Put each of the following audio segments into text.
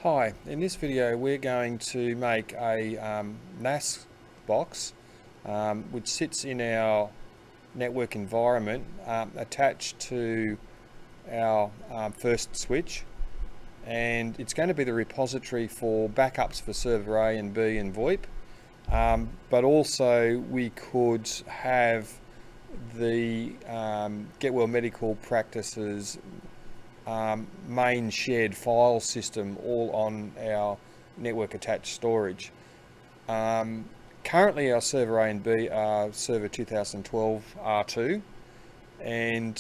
Hi, in this video we're going to make a NAS box which sits in our network environment attached to our first switch, and it's going to be the repository for backups for server A and B and VoIP, but also we could have the Get Well Medical Practices main shared file system all on our network attached storage. Currently our server A and B are server 2012 R2, and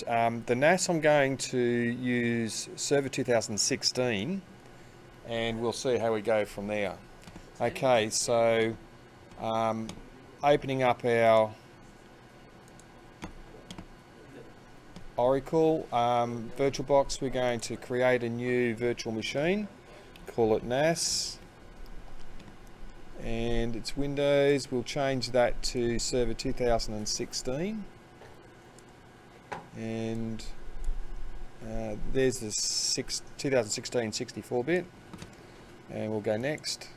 the NAS I'm going to use server 2016, and we'll see how we go from there. Okay, so opening up our Oracle VirtualBox, we're going to create a new virtual machine, call it NAS, and it's Windows. We'll change that to server 2016, and there's the 2016 64-bit, and we'll go next.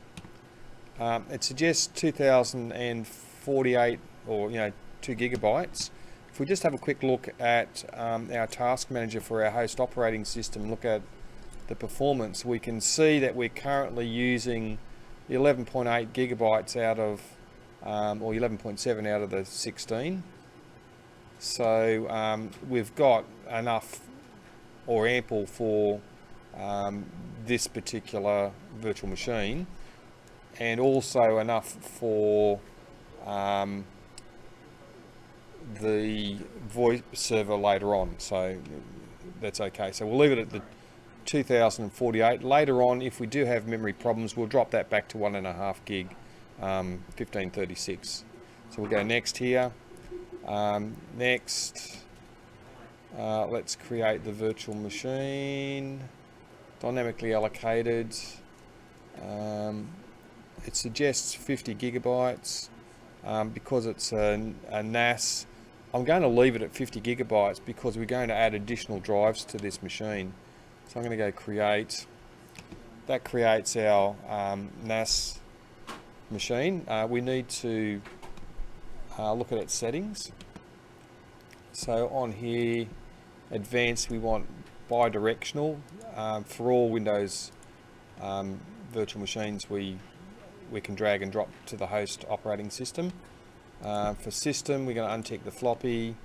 It suggests 2048, or 2 gigabytes. If we just have a quick look at our task manager for our host operating system, look at the performance, we can see that we're currently using 11.8 gigabytes out of, or 11.7 out of the 16. So we've got enough or ample for this particular virtual machine, and also enough for the VoIP server later on, so that's okay. So we'll leave it at the 2048. Later on, if we do have memory problems, we'll drop that back to 1.5 gig, 1536. So we'll go next here. Next, let's create the virtual machine, dynamically allocated. It suggests 50 gigabytes. Because it's a NAS, I'm going to leave it at 50 gigabytes because we're going to add additional drives to this machine. So I'm going to go create. That creates our NAS machine. We need to look at its settings. So on here, advanced, we want bi-directional. For all Windows virtual machines, we can drag and drop to the host operating system. For system, we're going to untick the floppy,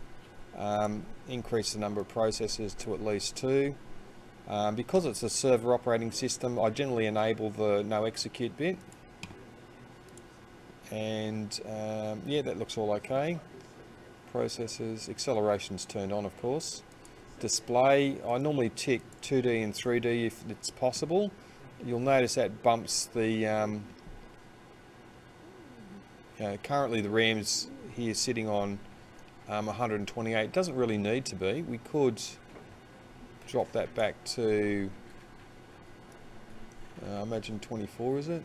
increase the number of processors to at least 2. Because it's a server operating system, I generally enable the no execute bit. And yeah, that looks all okay. Processors, acceleration's turned on, of course. Display, I normally tick 2D and 3D if it's possible. You'll notice that bumps the currently the RAM's here sitting on 128. It doesn't really need to be. We could drop that back to imagine 24, is it?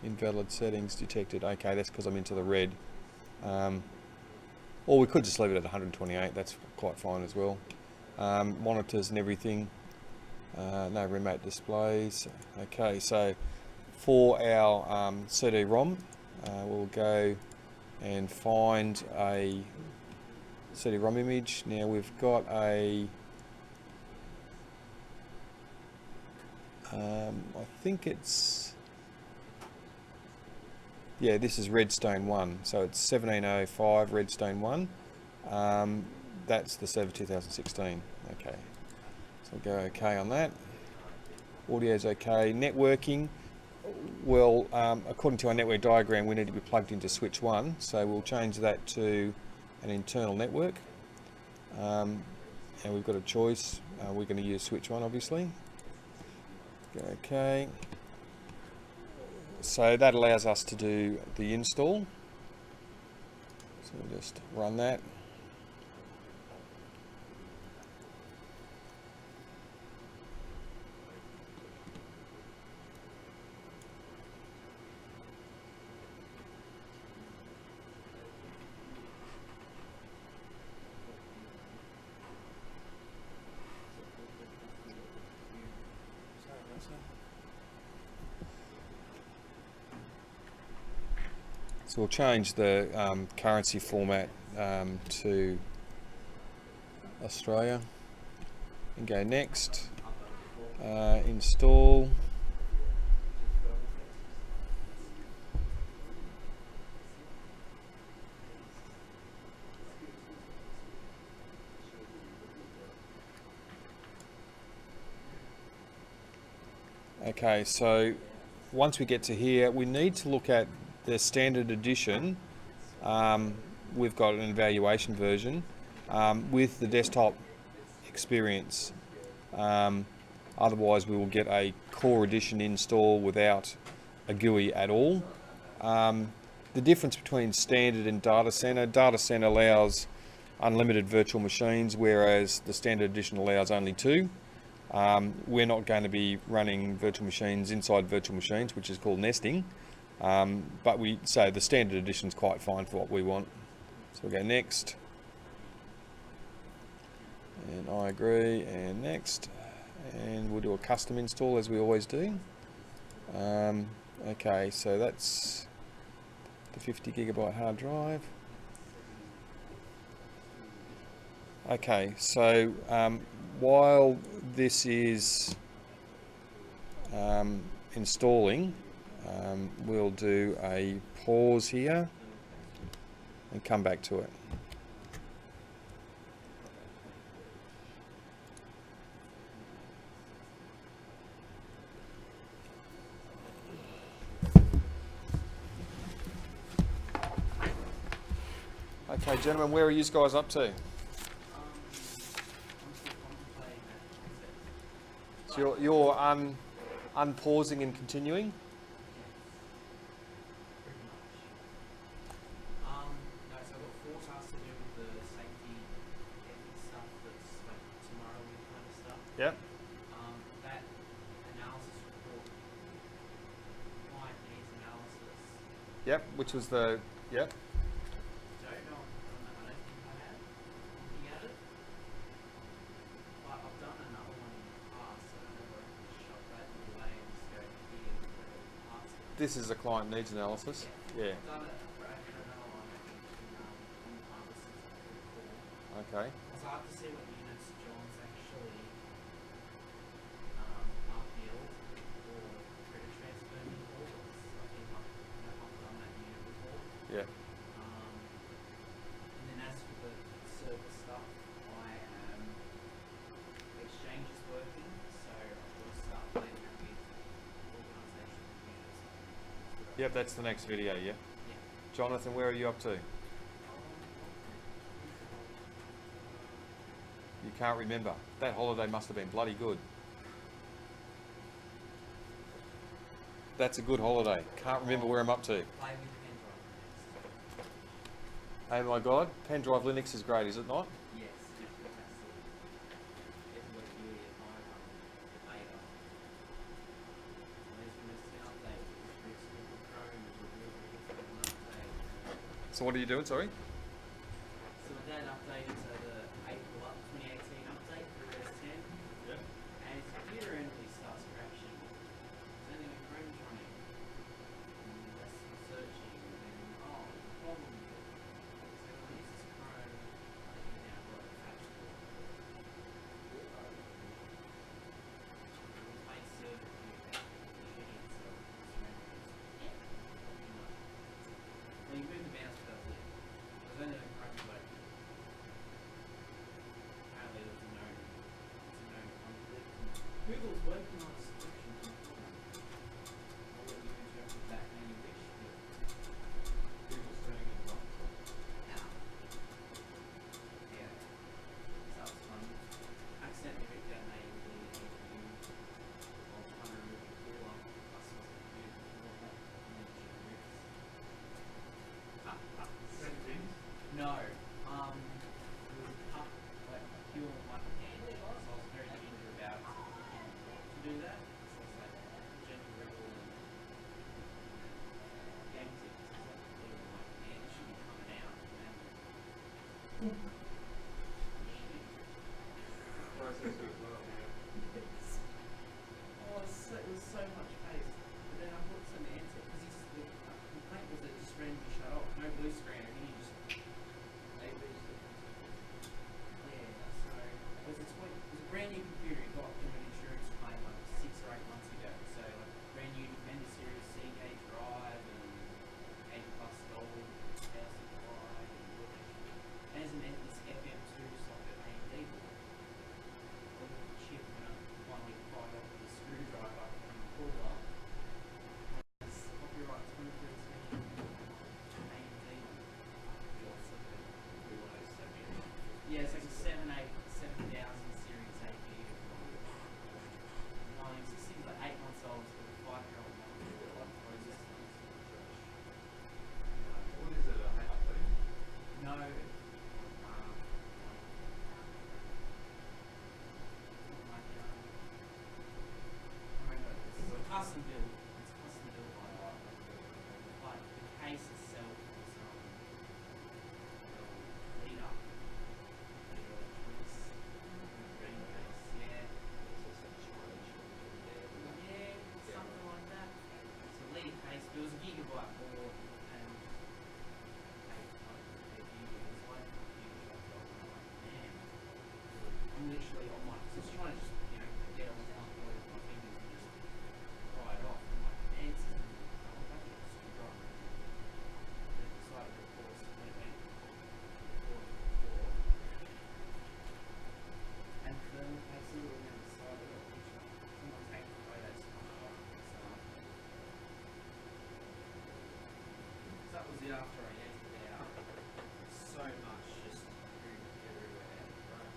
Invalid settings detected. Okay, that's because I'm into the red. Or we could just leave it at 128. That's quite fine as well. Monitors and everything. No remote displays. Okay, so for our CD-ROM, we'll go and find a CD-ROM image. Now we've got a, I think it's, yeah, this is Redstone 1. So it's 1705 Redstone 1. That's the server 2016. Okay. So go OK on that. Audio's OK. Networking, well, according to our network diagram, we need to be plugged into switch 1, so we'll change that to an internal network. And we've got a choice. We're going to use switch 1, obviously. Go OK. So that allows us to do the install. So we'll just run that. So we'll change the currency format to Australia and go next. Install. Okay, so once we get to here, we need to look at the standard edition. We've got an evaluation version with the desktop experience. Otherwise, we will get a core edition install without a GUI at all. The difference between standard and data center allows unlimited virtual machines, whereas the standard edition allows only 2. We're not going to be running virtual machines inside virtual machines, which is called nesting. But the standard edition is quite fine for what we want. So we'll go next. And I agree, and next. And we'll do a custom install as we always do. Okay, so that's the 50 gigabyte hard drive. Okay, so while this is installing, we'll do a pause here and come back to it. Okay, gentlemen, where are you guys up to? So you're unpausing and continuing? No, so I've got 4 tasks to do with the safety ethics stuff that's like tomorrow week kind of stuff. Yep. That analysis report, client needs analysis. Yep, which was the, yep. I don't think I have. Looking at it. But I've done another one in the past, so I don't know where I can shove that away and just go here with the parts. This is a client needs analysis. Yeah. I've done it for another one, I think, in harvest since I could recall. Okay. So I have to see what units John's actually upbuild or credit transfer me for. I think I've done that unit before. Yeah. And then as for the server stuff, Exchange is working, so I've got to start playing around with organizational units. Yep, that's the next video, yeah. Yeah. Jonathan, where are you up to? You can't remember. That holiday must have been bloody good. That's a good holiday. Can't remember where I'm up to. Play with pen drive next. Oh my God, pen drive Linux is great, is it not? Yes, yes, fantastic. It was really at my beta. There's been an update with this Google Chrome, which is really update. So what are you doing, sorry? So with that update, so the April 2018 update for OS 10, Yep. and his computer randomly starts crashing. It's only when Chrome's running. And that's searching, and then, oh, there's a problem with it. So when I use this Chrome, I think now I've got a patch for it. My server computer shitting itself. Yeah. When you move the mouse, it does it. There's only when Chrome's working. Apparently there's a known conflict. Google's working on a solution to the problem. I'll let you interpret that how you wish, but Google's turning it on. yeah. So that was fun. Accidentally ripped out an AMD APU of 100 rupee cooler plus was a computer before that, and then just rips. Same things. No. It was a cup, like pure like candy. So I was very ginger about to do that. So it's like gentle rebel and game tips. It's like people were like, man, it should be coming out. Man. Processor as well, yeah. Oh, it was so much pace. But then I put some answer because the complaint was that it just randomly shut literally on my, so I was trying to just, you know, get it on alcohol with my fingers and just pry it off. And my hands is oh, that's a screwdriver. Then decided, of course, when it went forward to the floor. And thermal paste a little and decided, oh, which one? Someone's taking photos of my shop. So that was it after I yanked it out. So much just poop everywhere, right?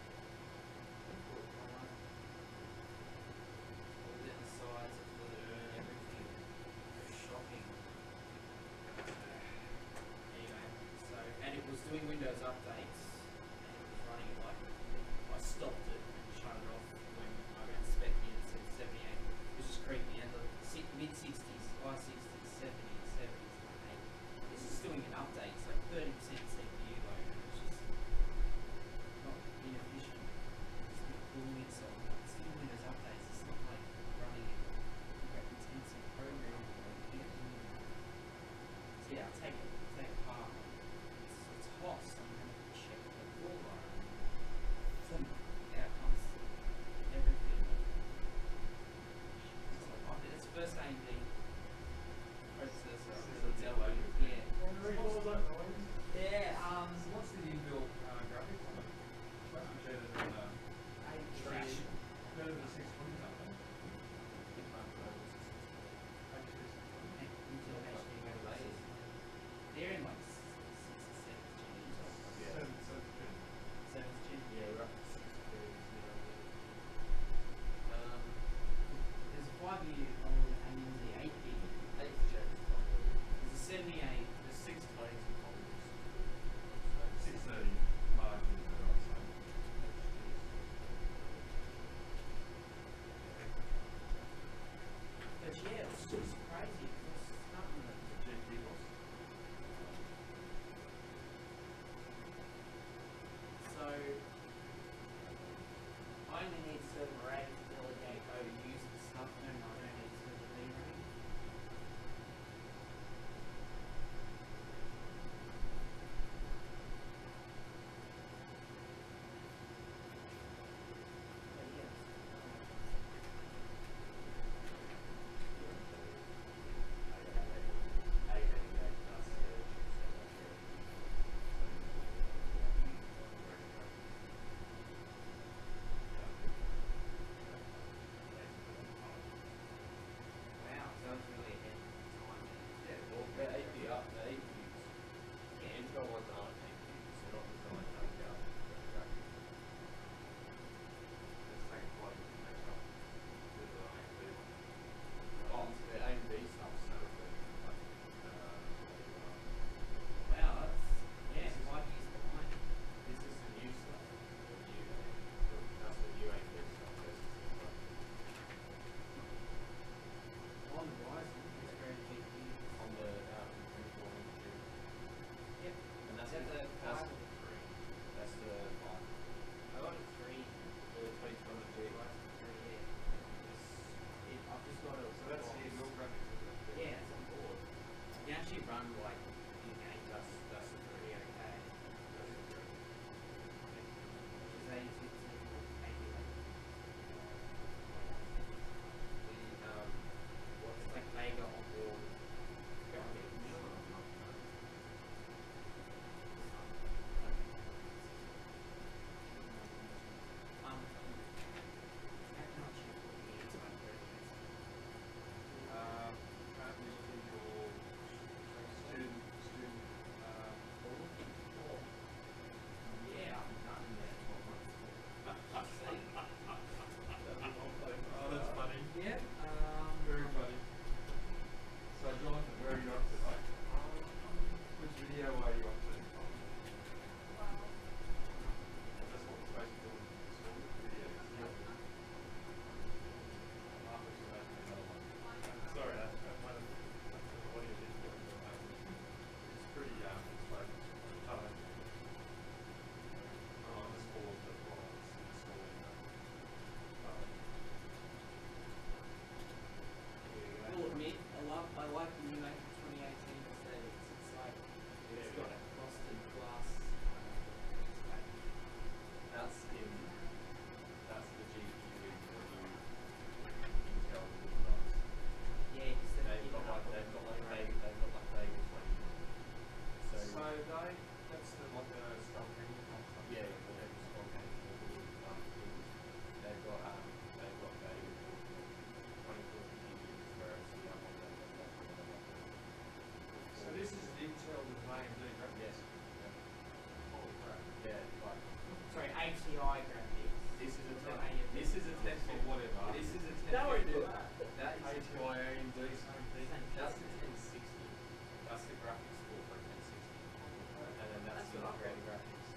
for integrated graphics.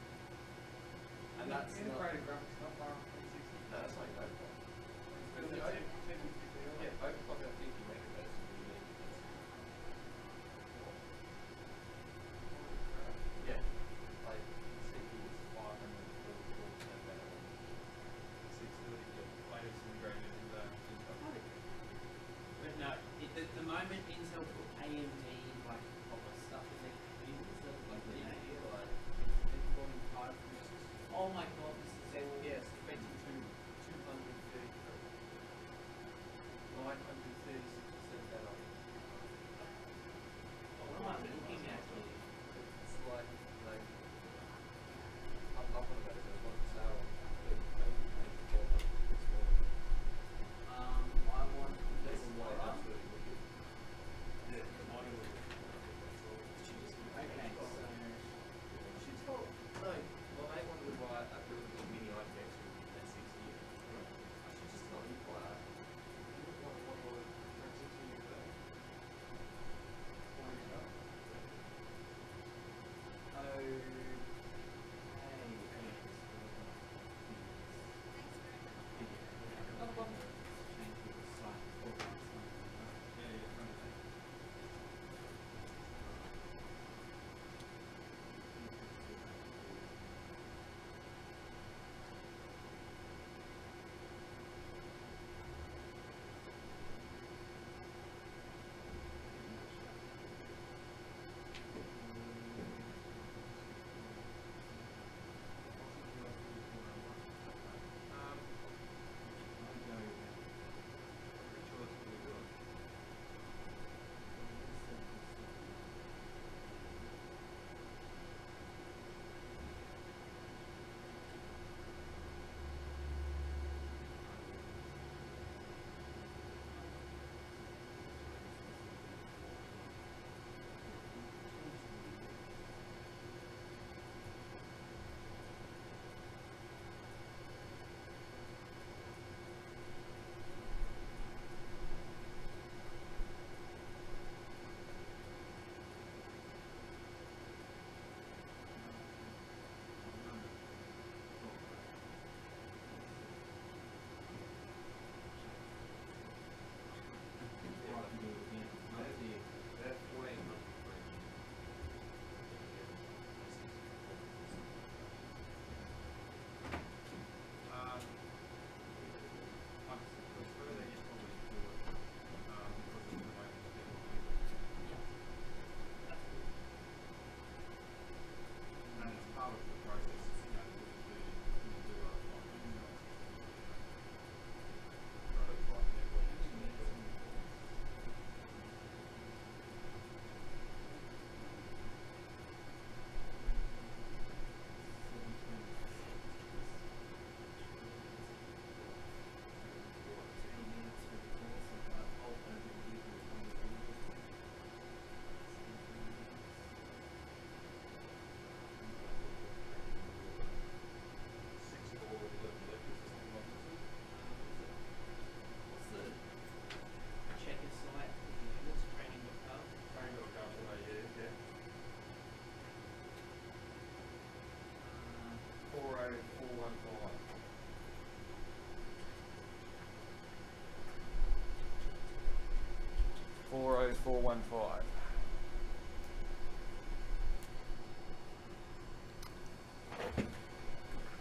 And that's not, Integrated graphics not far from 360. no, that's not even overclock. It's Yeah, only 1050 Ti. yeah, overclock at 50 megahertz would be really yeah, like CPU is 544% better than 630, yeah. Latest integrated in the Intel. But no, the moment Intel put AMD like proper stuff in their computers, that was like the idea, like they're going hard from this. Oh my god, this is FPS 233, 936% better. What am I looking at here? It's like up on about it, there's one for sale. I want this one absolutely wicked. Yeah, the model is Okay, so she's got no. Well, they wanted to buy a really good mini architecture at 60. I should just tell them to buy that.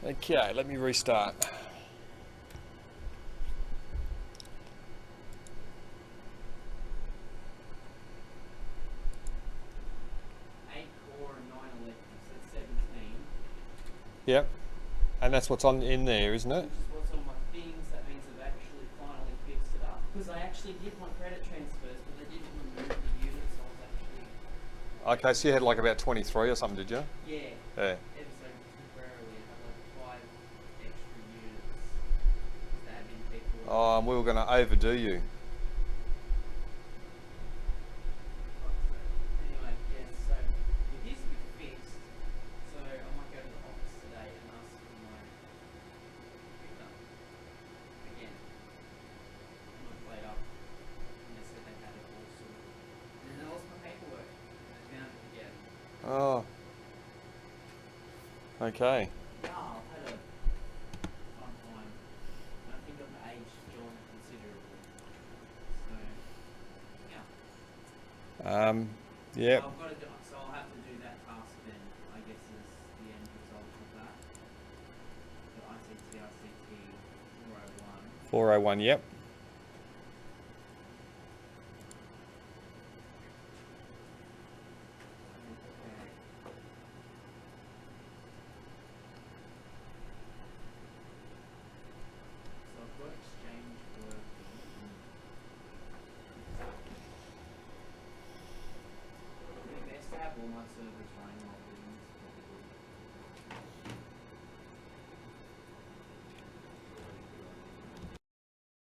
Okay, let me restart. Yep, and that's what's on in there, isn't it? Which is what's on my things. That means I've actually finally fixed it up. Because I actually did my credit transfers, but they didn't remove the units. So I was actually. Okay, so you had like about 23 or something, did you? Yeah. Yeah. Ever so temporarily, I had like 5 extra units. Because they had been people. Oh, and we were going to overdo you. Anyway, yes, so it is a bit fixed. So I might go to the office today and ask for my picked up again. I'm not played up. And they said they had it all sorted. And then I lost my paperwork. And I found it again. Oh, Okay. Yeah, I've had a fun time. I think I've aged John considerably. So, yeah. Yep. I've got to do, so I'll have to do that task then, I guess, is the end result of that. The ICT 401. 401. Yep.